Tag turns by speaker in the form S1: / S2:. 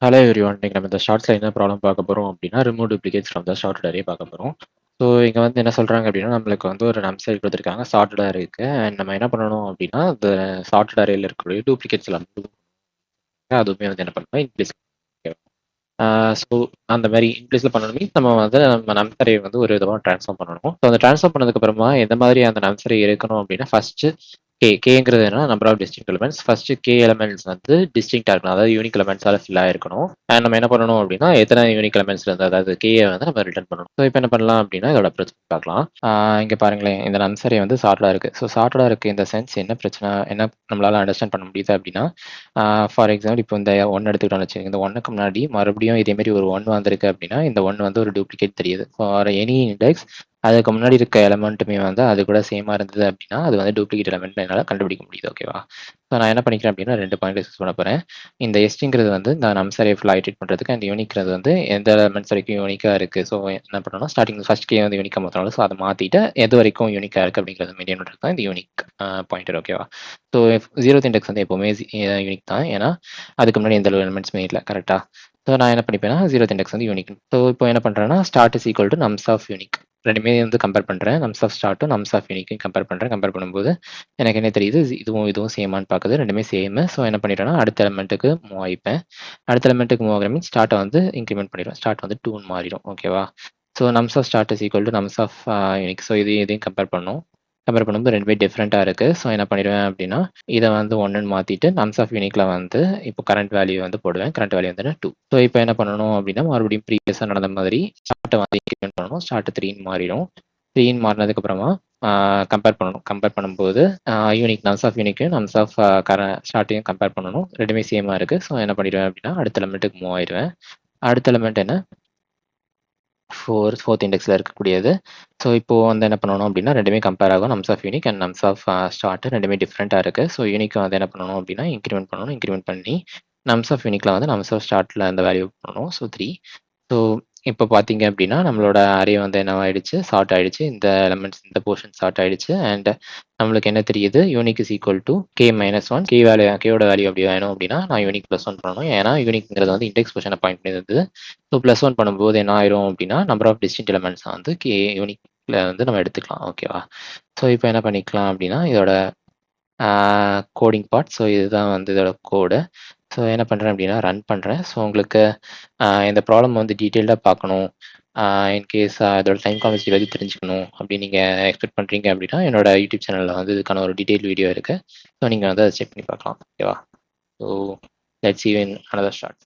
S1: Hello everyone. இன்னைக்கு நம்ம இந்த ஷார்ட்ஸ்ல என்ன ப்ராப்ளம் பார்க்க போறோம் அப்படின்னா, remove duplicates from the shorted array பார்க்க போறோம். ஸோ இங்க வந்து என்ன சொல்றாங்க அப்படின்னா, நம்மளுக்கு வந்து ஒரு நம் சைடு கொடுத்துருக்காங்க, ஷார்ட்டட் அரே இருக்கு. அண்ட் நம்ம என்ன பண்ணணும் அப்படின்னா, இந்த ஷார்ட்டட் அரேல இருக்கக்கூடிய டூப்ளிகேட்ஸ் எல்லாம் அதுவுமே வந்து என்ன பண்ணணும், இன்க்ளீஸ். ஸோ அந்த மாதிரி இன்க்ளீஸ்ல பண்ணணும் மீன்ஸ் நம்ம வந்து நம்ம நம்சரை வந்து ஒரு விதமாக ட்ரான்ஸ்ஃபார்ம் பண்ணணும். ஸோ அந்த ட்ரான்ஸ்ஃபார்ம் பண்ணதுக்கு அப்புறமா எந்த மாதிரி அந்த நம்சரை இருக்கணும் அப்படின்னா, ஃபர்ஸ்ட் கேங்கிறது என்ன, number of distinct elements. First k elements வந்து டிஸ்டிங்டா இருக்கணும், அதாவது யூனிக் எலிமெண்ட்ஸால ஃபில் ஆயிருக்கணும். அண்ட் நம்ம என்ன பண்ணணும் அப்படின்னா, எத்தனை யூனிக் எலிமெண்ட்ஸ் இருந்து அதாவது கே வந்து நம்ம ரிட்டர்ன் பண்ணணும். ஸோ இப்போ என்ன பண்ணலாம் அப்படின்னா, இதோட பிரச்சனை பார்க்கலாம். இங்க பாருங்களேன், இந்த நம்சரை வந்து சார்ட்டா இருக்கு. ஸோ சார்ட்டா இருக்கு இந்த சென்ஸ் என்ன பிரச்சனை, என்ன நம்மளால அண்டர்ஸ்டாண்ட் பண்ண முடியுது அப்படின்னா, ஃபார் எக்ஸாம்பிள் இப்போ இந்த ஒன் எடுத்துக்கிட்டோம்னு வச்சுக்கோங்க. இந்த ஒன்னுக்கு முன்னாடி மறுபடியும் இதே மாதிரி ஒரு ஒன் வந்திருக்கு அப்படின்னா, இந்த ஒன் வந்து ஒரு டூப்ளிகேட் தெரியுது ஃபார் எனி இண்டெக்ஸ். அதுக்கு முன்னாடி இருக்க எலமெண்ட்டுமே வந்து அது கூட சேமா இருந்தது அப்படின்னா, அது வந்து டூப்ளிகேட் எலமெண்ட் என்னால் கண்டுபிடிக்க முடியுது. ஓகேவா? ஸோ நான் என்ன பண்ணிக்கிறேன் அப்படின்னா, 2 பாயிண்ட் டிஸ்கஸ் பண்ண போறேன். இந்த எஸ்டிங்கிறது வந்து இந்த நம்சரை ஃபுல் ஐட்ரேட் பண்றதுக்கு, அந்த யூனிக்கிறது வந்து எந்த எலமெண்ட்ஸ் வரைக்கும் யூனிக்கா இருக்கு. ஸோ என்ன பண்ணணும், ஸ்டார்டிங் ஃபர்ஸ்ட் கே வந்து யூனிக்கா மாற்றணும். ஸோ அதை மாத்திட்டு எது வரைக்கும் யூனிக்கா இருக்கு அப்படிங்கிறத மெயின்டைன் பண்றது தான் இந்த யூனிக் பாயிண்டர். ஓகேவா? ஸோ 0th இண்டெக்ஸ் வந்து எப்பவுமே யூனிக் தான், ஏன்னா அதுக்கு முன்னாடி எந்த எலிமெண்ட்ஸுமே இல்லை. கரெக்டா? ஸோ நான் என்ன பண்ணிப்பேன்னா, 0th இண்டெக்ஸ் வந்து யூனிக். ஸோ இப்போ என்ன பண்றேன்னா, start is equal to nums of unique. ரெண்டுமே வந்து கம்பேர் பண்றேன். நம்ஸ் ஆஃப் ஸ்டார்ட்டும் நம்ஸ் ஆஃப் யூனிக்கும் கம்பேர் பண்றேன். கம்பேர் பண்ணும்போது எனக்கு என்ன தெரியுது, இதுவும் இதுவும் சேமான்னு பார்க்குது. ரெண்டுமே சேம். ஸோ என்ன பண்ணிடுறேன்னா, அடுத்த எலிமெண்ட்டுக்கு மூவ் ஆயிப்பேன். அடுத்த எலிமெண்ட்டுக்கு மூவ் ஆகிற மீன் ஸ்டார்ட்டை வந்து இன்க்ரிமெண்ட் பண்ணிடுவேன். ஸ்டார்ட் வந்து 2ன்னு மாறிடும். ஓகேவா? So nums of start is equal to nums of unique. So இதையும் கம்பேர் பண்ணணும். கம்பேர் பண்ணும்போது ரெண்டுமே டிஃப்ரெண்ட்டாக இருக்குது. ஸோ என்ன பண்ணிடுவேன் அப்படின்னா, இதை வந்து 1ன்னு மாற்றிட்டு நம்ஸ் ஆஃப் யூனிக்ல வந்து இப்போ கரண்ட் வேல்யூ வந்து போடுவேன். கரண்ட் வேல்யூ வந்து 2. ஸோ இப்போ என்ன பண்ணணும் அப்படின்னா, மறுபடியும் ப்ரீவியஸாக நடந்த மாதிரி ஸ்டார்ட்டை வந்து இன்க்ரிமெண்ட் பண்ணணும். ஸ்டார்ட் 3ன்னு மாறிடும். 3ன்னு மாறினதுக்கு அப்புறமா கம்பேர் பண்ணணும். கம்பேர் பண்ணும்போது unique nums of unique nums of ஸ்டார்ட்டையும் கம்பேர் பண்ணணும். ரெண்டுமே சேமாக இருக்குது. ஸோ என்ன பண்ணிடுவேன் அப்படின்னா, அடுத்த எலிமெண்ட்டுக்கு மூவ் ஆயிடுவேன். அடுத்த எலிமெண்ட் என்ன, ஃபோர்த் இண்டெக்ஸில் இருக்கக்கூடியது. ஸோ இப்போ வந்து என்ன பண்ணணும் அப்படின்னா, ரெண்டுமே கம்பேர் ஆகும். Nums of unique and nums of start ரெண்டுமே டிஃப்ரெண்ட்டாக இருக்குது. ஸோ யூனிக் வந்து என்ன பண்ணணும் அப்படின்னா, இன்க்ரிமெண்ட் பண்ணணும். இன்க்ரிமெண்ட் பண்ணி நம்ஸ் ஆஃப் யூனிக்ல வந்து நம்ஸ் ஆஃப் ஸ்டார்ட்ல அந்த வேல்யூ பண்ணணும். ஸோ 3. ஸோ இப்போ பார்த்தீங்க அப்படின்னா, நம்மளோட அரே வந்து என்னவாயிடுச்சு, சார்ட் ஆயிடுச்சு. இந்த எலமெண்ட்ஸ் இந்த போர்ஷன் சார்ட் ஆயிடுச்சு. அண்ட் நம்மளுக்கு என்ன தெரியுது, unique is equal to K minus one. கேயோட வேல்யூ அப்படி வேணும் அப்படின்னா, நான் யூனிக் ப்ளஸ் ஒன் பண்ணணும். ஏன்னா யூனிக்ங்கிறது வந்து இண்டெக்ஸ் பொசிஷனை பாயிண்ட் பண்ணி இருந்தது. ஸோ ப்ளஸ் ஒன் பண்ணும்போது என்ன ஆயிரும் அப்படின்னா, நம்பர் ஆஃப் டிஸ்டிங்க்ட் எலமெண்ட்ஸ் வந்து யூனிக்ல வந்து நம்ம எடுத்துக்கலாம். ஓகேவா? ஸோ இப்போ என்ன பண்ணிக்கலாம் அப்படின்னா, இதோட கோடிங் பார்ட். ஸோ இதுதான் வந்து இதோட கோடு. ஸோ என்ன பண்ணுறேன் அப்படின்னா, ரன் பண்ணுறேன். ஸோ உங்களுக்கு இந்த ப்ராப்ளம் வந்து டீட்டெயில்டாக பார்க்கணும், இன்கேஸ் இதோட டைம் காம்ப்ளெக்சிட்டி பற்றி தெரிஞ்சுக்கணும் அப்படின்னு நீங்கள் எக்ஸ்பெக்ட் பண்ணுறீங்க அப்படின்னா, என்னோட யூடியூப் சேனலில் வந்து இதுக்கான ஒரு டீட்டெயில் வீடியோ இருக்குது. ஸோ நீங்கள் வந்து அதை செக் பண்ணி பார்க்கலாம். ஓகேவா? So let's see you in another shot.